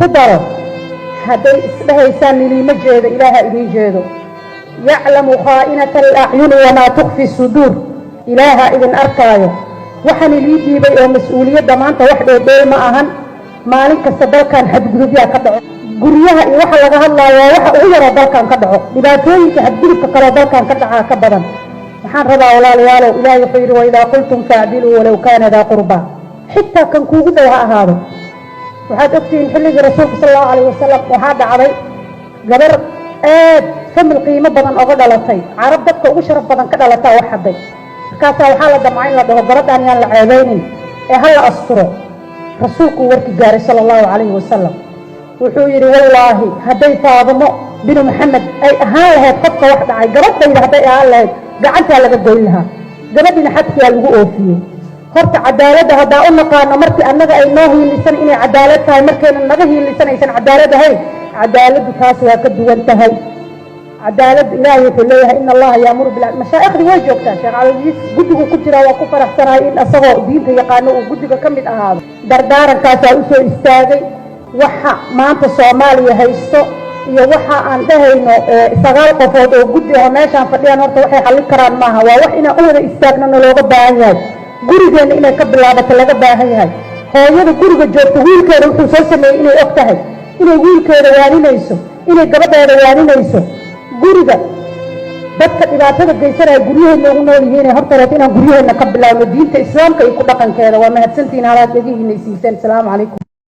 كدر هذي إسبهيسان لي مجد إله إلي جيدو يعلم خائنة الأعين وما تخفي الصدور إله إذن أركايو وحن لي بي مسؤولية دمانتا وحده بيل ما أهن مالك السبب كان حد جدوديا كدعو قريها وحا لغا الله وحا أغير دالكان كدعو لباتوينك حدقلك كلا دالكان كدعا كبدا وحان رضا ولا ليالو إلهي خير وإذا قلتم فاعدلوا ولو كان ذا قربا حتى كان كوغدها هذا وحاد أكتين حلق رسولك صلى الله عليه وسلم وحاد عضي قبر كم القيمة بدن أغدى لطي عرب دكا وشرف بدن كدا لطا وحدي كاسا وحالة دمعين لده وقردان يان العيبين هلا أسطره رسولك ورك جاري صلى الله عليه وسلم وحويري والله هدي فاضمو بن محمد أي هاي خطة واحدة عاي قربت إذا هدي هاي قعدتها لقد لها قربنا حتى يلقوا فيه horta cadaalada hadaa u naqaano markii annaga ay noo hiilisan inay cadaalad tahay markayna naga hiilisanaysan cadaalad ahayn cadaaladu taas waa ka duwan tahay cadaalad ilaahay wuxuu leeyahay in allaha yaamuru bil mashaayikhdi way joogtaa sheekh calawiis guddigu ku jira waa ku faraxsanahay in asagoo diinta yaqaano uu guddiga ka mid ahaado dardaarankaas u soo istaagay waxa maanta Soomaaliya haysto iyo waxa aan dhahayno sagaal qofood oo guddi ah meeshaan fadhiyaan horta waxay xalin karaan maaha waa wax ina u wada istaagno looga baahan yahay gurigeena inay ka bilaabato laga baahan yahay hooyada guriga joogta wiilkeeda wuxuu soo sameeyay inay og tahay inay wiilkeeda waaninayso inay gabadheeda waaninayso guriga dadka dhibaatada geysanaya guryaheena ugu nool yihiin horta inaan guryaheena ka bilaabno diinta islaamka iyo ku dhaqankeeda waa mahadsantiin halaad degihiina siiseen salaamu calaykum